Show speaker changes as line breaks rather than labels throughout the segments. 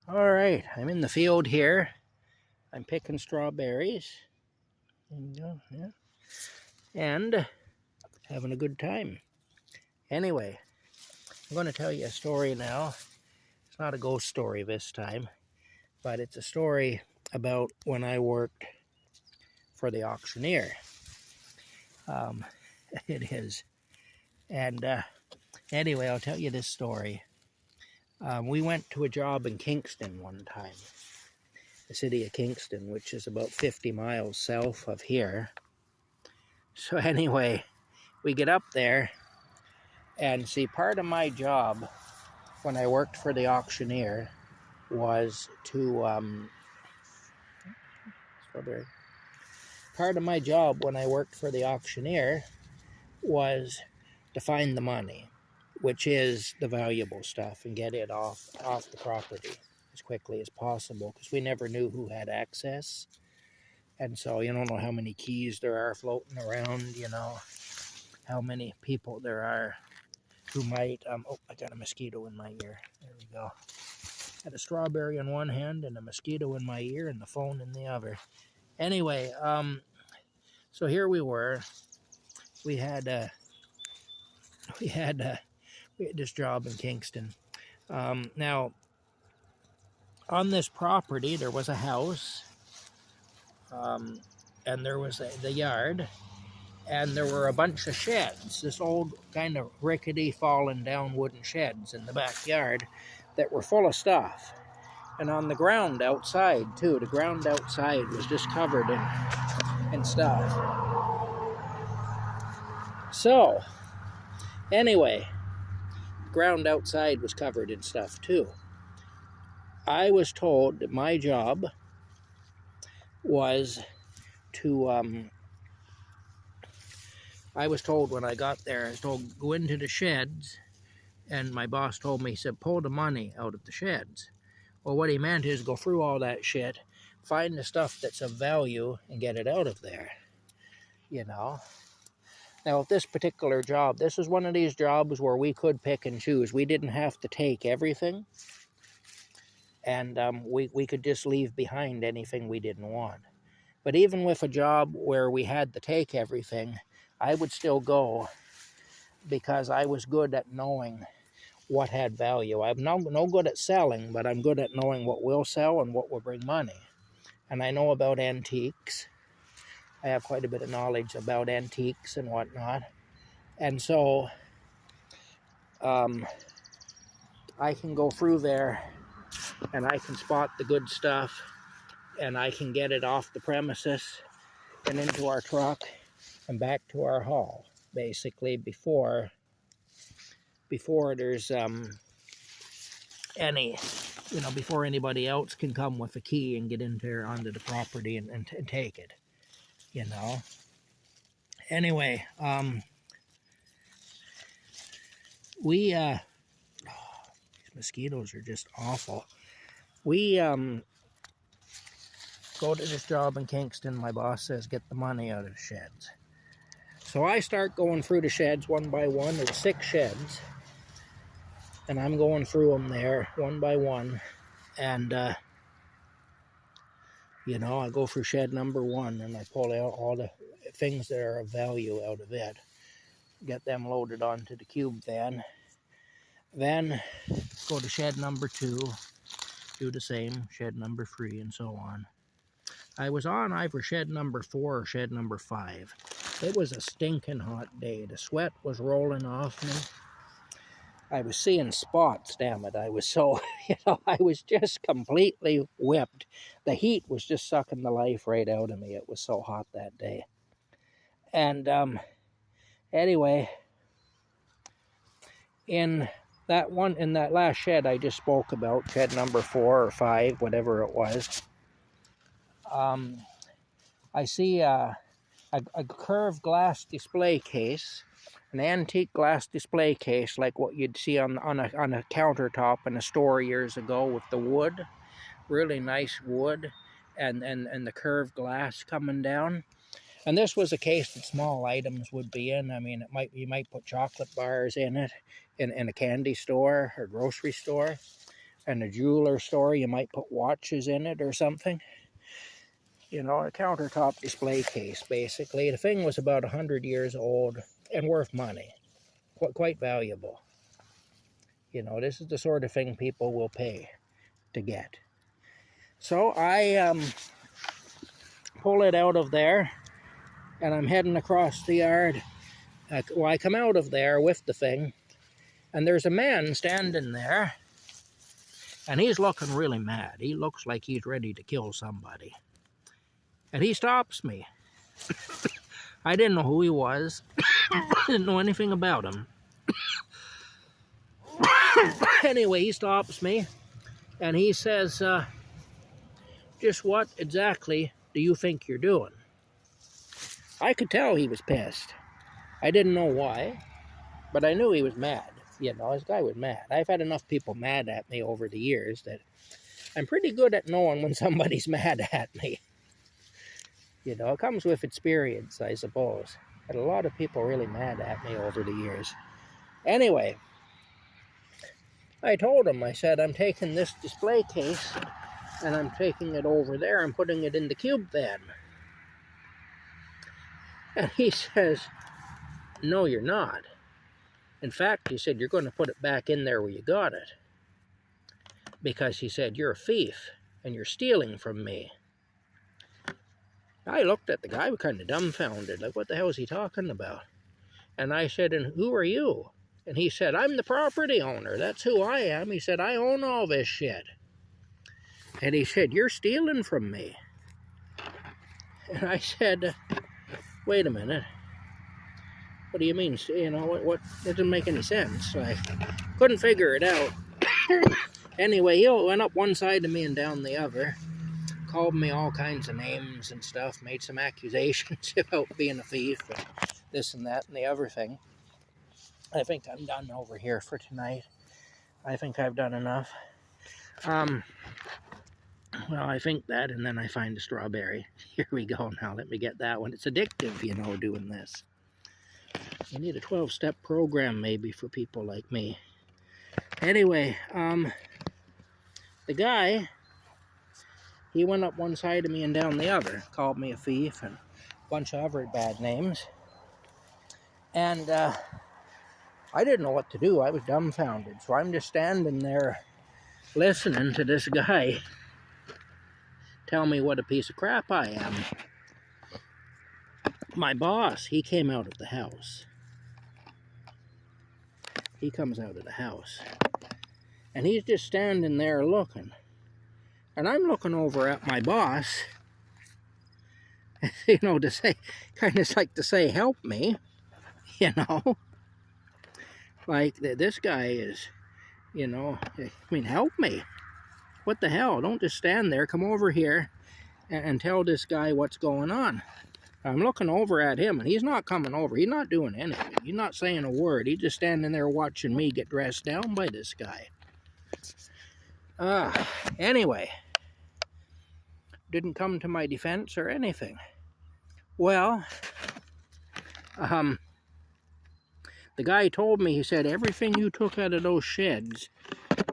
All right, I'm in the field here. I'm picking strawberries. Yeah. And having a good time. Anyway, I'm going to tell you a story now. It's not a ghost story this time, but it's a story about when I worked for the auctioneer. Um, it is. And anyway, I'll tell you this story. We went to a job in Kingston one time, the city of Kingston, which is about 50 miles south of here. So anyway, we get up there and see, part of my job when I worked for the auctioneer was to part of my job when I worked for the auctioneer was to find the money, which is the valuable stuff, and get it off the property as quickly as possible, because we never knew who had access. And so you don't know how many keys there are floating around, how many people there are who might, oh, I got a mosquito in my ear. There we go. Had a strawberry in one hand and a mosquito in my ear and the phone in the other. Anyway, so here we were. We had this job in Kingston. Now, on this property, there was a house, and there was the yard, and there were a bunch of sheds, this old kind of rickety, fallen down wooden sheds in the backyard that were full of stuff. And on the ground outside, too, the ground outside was just covered in stuff. So, anyway, the ground outside was covered in stuff, too. I was told that my job was to, I was told when I got there, I was told, go into the sheds, and my boss told me, he said, pull the money out of the sheds. Well, what he meant is go through all that shit, find the stuff that's of value, and get it out of there, Now, at this particular job, this was one of these jobs where we could pick and choose. We didn't have to take everything, and we could just leave behind anything we didn't want. But even with a job where we had to take everything, I would still go, because I was good at knowing what had value. I'm no good at selling, but I'm good at knowing what will sell and what will bring money. And I know about antiques. I have quite a bit of knowledge about antiques and whatnot. And so I can go through there and I can spot the good stuff, and I can get it off the premises and into our truck and back to our haul, basically, before there's before anybody else can come with a key and get onto the property and take it, Anyway, we, these mosquitoes are just awful. We go to this job in Kingston. My boss says, get the money out of the sheds. So I start going through the sheds one by one. There's 6 sheds. And I'm going through them there one by one. And, I go through shed number 1 and I pull out all the things that are of value out of it. Get them loaded onto the cube van. Then go to shed number 2. Do the same, shed number 3, and so on. I was on either shed number 4 or shed number 5. It was a stinking hot day. The sweat was rolling off me. I was seeing spots, damn it. I was so, I was just completely whipped. The heat was just sucking the life right out of me. It was so hot that day. And anyway, in that last shed I just spoke about, shed number 4 or 5, whatever it was, I see a curved glass display case, an antique glass display case like what you'd see on a countertop in a store years ago, with the wood, really nice wood, and the curved glass coming down. And this was a case that small items would be in. I mean, you might put chocolate bars in it in a candy store or grocery store. and a jeweler store, you might put watches in it or something. You know, a countertop display case, basically. The thing was about 100 years old and worth money. Quite valuable. You know, this is the sort of thing people will pay to get. So I pull it out of there, and I'm heading across the yard. Well, I come out of there with the thing, and there's a man standing there, and he's looking really mad. He looks like he's ready to kill somebody. And he stops me. I didn't know who he was. Didn't know anything about him. Anyway, he stops me, and he says, just what exactly do you think you're doing? I could tell he was pissed. I didn't know why, but I knew he was mad. You know, this guy was mad. I've had enough people mad at me over the years that I'm pretty good at knowing when somebody's mad at me. You know, it comes with experience, I suppose. Had a lot of people really mad at me over the years. Anyway, I told him, I said, I'm taking this display case and I'm taking it over there and putting it in the cube van. And he says, no, you're not. In fact, he said, you're going to put it back in there where you got it. Because he said, you're a thief and you're stealing from me. I looked at the guy, kind of dumbfounded, like, what the hell is he talking about? And I said, and who are you? And he said, I'm the property owner. That's who I am. He said, I own all this shit. And he said, you're stealing from me. And I said, wait a minute. What do you mean? You know, what doesn't make any sense. I couldn't figure it out. Anyway, he went up one side of me and down the other. Called me all kinds of names and stuff. Made some accusations about being a thief and this and that and the other thing. I think I'm done over here for tonight. I think I've done enough. Well, I think that, and then I find a strawberry. Here we go now. Let me get that one. It's addictive, you know, doing this. You need a 12-step program, maybe, for people like me. Anyway, the guy, he went up one side of me and down the other. Called me a thief and a bunch of other bad names. And I didn't know what to do. I was dumbfounded. So I'm just standing there listening to this guy tell me what a piece of crap I am. My boss, he came out of the house. He comes out of the house. And he's just standing there looking. And I'm looking over at my boss, you know, to say, kind of like to say, help me, you know. Like, this guy is, you know, I mean, help me. What the hell? Don't just stand there. Come over here and tell this guy what's going on. I'm looking over at him, and he's not coming over. He's not doing anything. He's not saying a word. He's just standing there watching me get dressed down by this guy. Anyway, didn't come to my defense or anything. Well, the guy told me, he said, everything you took out of those sheds,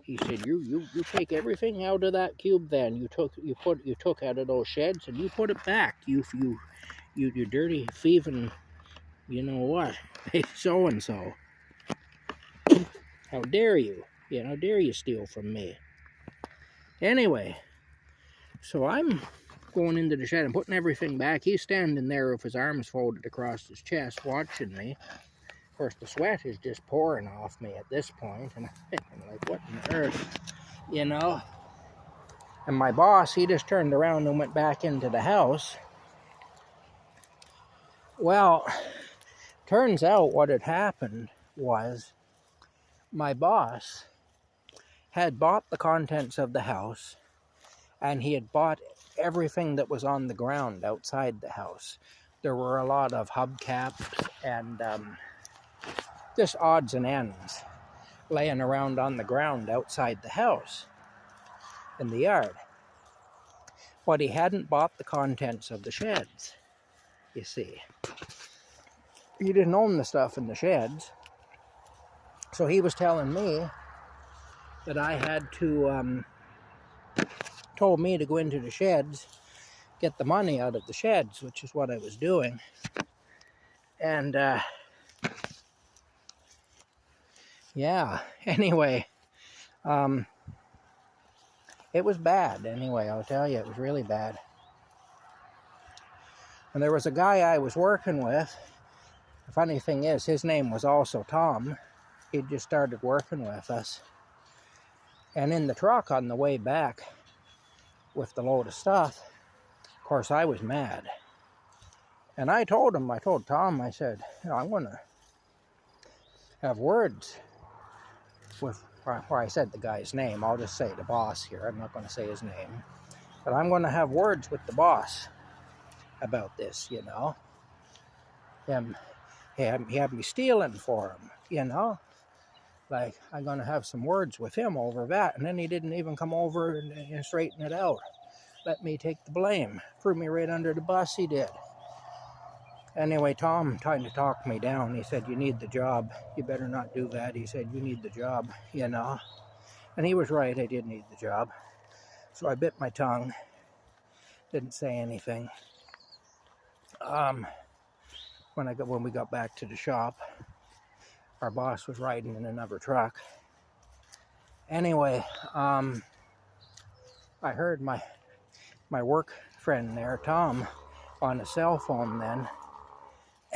he said, you take everything out of that cube van you took out of those sheds, and you put it back. You dirty thieving, you know what, so and so. How dare you? You know, how dare you steal from me? Anyway, so I'm going into the shed and putting everything back. He's standing there with his arms folded across his chest, watching me. Of course, the sweat is just pouring off me at this point, and I'm like, what on earth, you know? And my boss, he just turned around and went back into the house. Well, turns out what had happened was my boss had bought the contents of the house, and he had bought everything that was on the ground outside the house. There were a lot of hubcaps and just odds and ends laying around on the ground outside the house in the yard. But he hadn't bought the contents of the sheds, you see. He didn't own the stuff in the sheds. So he was telling me that I had to, told me to go into the sheds, get the money out of the sheds, which is what I was doing. And, yeah, anyway, it was bad. Anyway, I'll tell you, it was really bad. And there was a guy I was working with. The funny thing is, his name was also Tom. He'd just started working with us. And in the truck on the way back with the load of stuff, of course, I was mad. And I told Tom, I said, you know, I'm going to have words with, or I said the guy's name. I'll just say the boss here. I'm not going to say his name. But I'm going to have words with the boss about this, you know. He had me stealing for him, you know. Like, I'm going to have some words with him over that. And then he didn't even come over and straighten it out. Let me take the blame. Threw me right under the bus, he did. Anyway, Tom tried to talk me down. He said, you need the job. You better not do that. He said, you need the job, you know. And he was right, I did need the job. So I bit my tongue. Didn't say anything. When we got back to the shop, our boss was riding in another truck. Anyway, I heard my work friend there, Tom, on a cell phone then,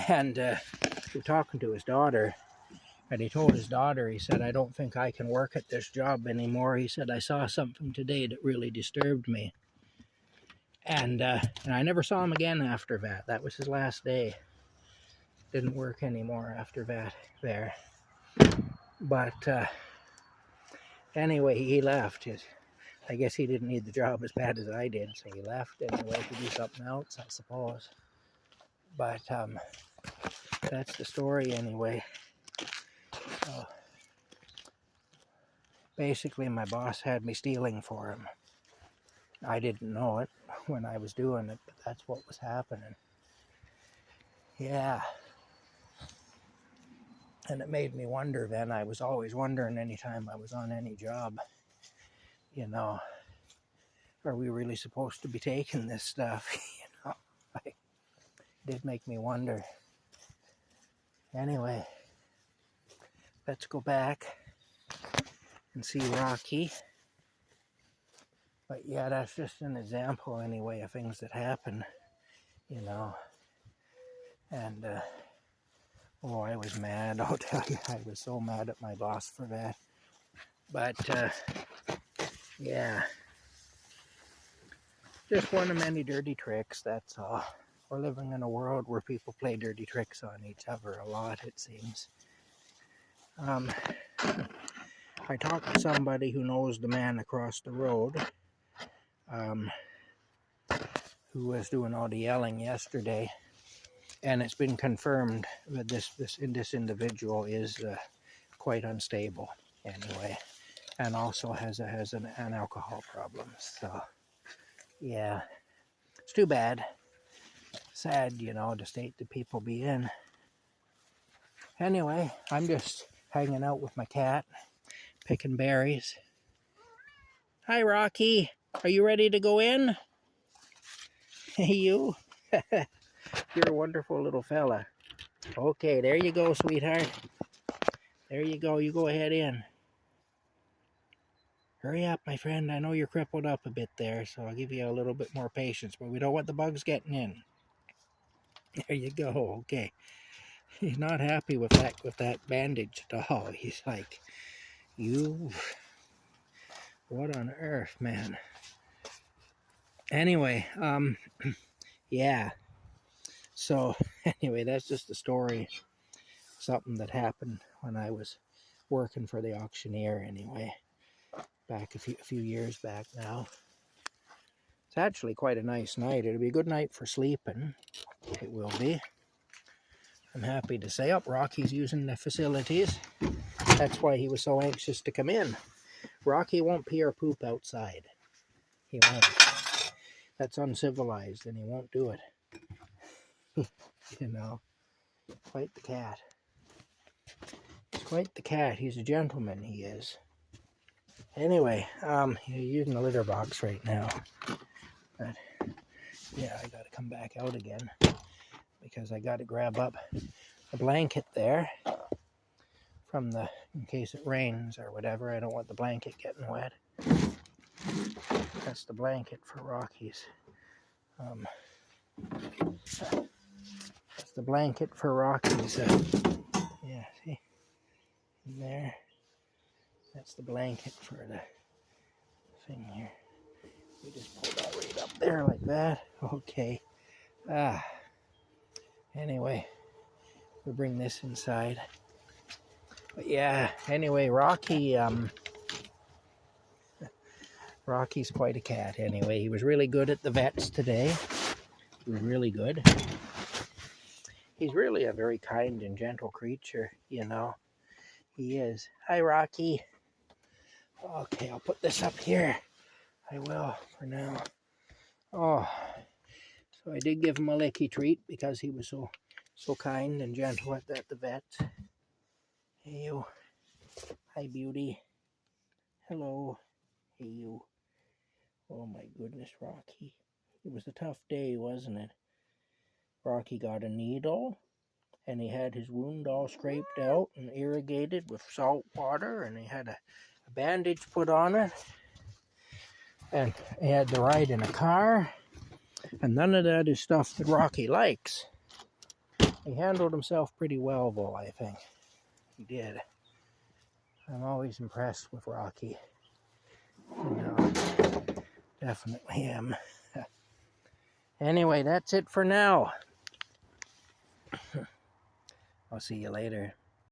and he was talking to his daughter, and he told his daughter, he said, I don't think I can work at this job anymore. He said, I saw something today that really disturbed me. And I never saw him again after that. That was his last day. Didn't work anymore after that there. But anyway, he left. I guess he didn't need the job as bad as I did, so he left anyway to do something else, I suppose. But that's the story anyway. So basically, my boss had me stealing for him. I didn't know it when I was doing it, but that's what was happening. Yeah. And it made me wonder then. I was always wondering anytime I was on any job, you know, are we really supposed to be taking this stuff? You know, it did make me wonder. Anyway, let's go back and see Rocky. But yeah, that's just an example anyway of things that happen, you know. And oh, I was mad, I'll tell you. I was so mad at my boss for that. But yeah, just one of many dirty tricks, that's all. We're living in a world where people play dirty tricks on each other a lot, it seems. I talked to somebody who knows the man across the road, who was doing all the yelling yesterday, and it's been confirmed that this individual is quite unstable anyway, and also has an alcohol problem. So yeah, it's too bad. Sad, you know, the state that people be in. Anyway, I'm just hanging out with my cat, picking berries. Hi, Rocky. Are you ready to go in? Hey, you. You're a wonderful little fella. Okay, there you go, sweetheart. There you go. You go ahead in. Hurry up, my friend. I know you're crippled up a bit there, so I'll give you a little bit more patience, but we don't want the bugs getting in. There you go. Okay. He's not happy with that bandage at all. He's like, you... What on earth, man? Anyway, yeah. So, anyway, that's just a story. Something that happened when I was working for the auctioneer, anyway. Back a few years back now. It's actually quite a nice night. It'll be a good night for sleeping. It will be. I'm happy to say. Rocky's using the facilities. That's why he was so anxious to come in. Rocky won't pee or poop outside. He won't. That's uncivilized, and he won't do it. You know, quite the cat. He's quite the cat. He's a gentleman, he is. Anyway, you're using the litter box right now. But yeah, I gotta come back out again because I gotta grab up a blanket there from in case it rains or whatever. I don't want the blanket getting wet. That's the blanket for Rocky's. That's the blanket for Rocky's. Yeah, see? In there. That's the blanket for the thing here. We just pull that right up there like that. Okay. Anyway, we'll bring this inside. But yeah, anyway, Rocky's quite a cat anyway. He was really good at the vets today. He was really good. He's really a very kind and gentle creature, you know. He is. Hi, Rocky. Okay, I'll put this up here. I will for now. Oh, so I did give him a licky treat because he was so kind and gentle at the vet. Hey, you. Hi, beauty. Hello. Hey, you. Oh, my goodness, Rocky. It was a tough day, wasn't it? Rocky got a needle, and he had his wound all scraped out and irrigated with salt water, and he had a bandage put on it, and he had to ride in a car, and none of that is stuff that Rocky likes. He handled himself pretty well, though, I think. He did. I'm always impressed with Rocky. You know, definitely am. Anyway, that's it for now. I'll see you later.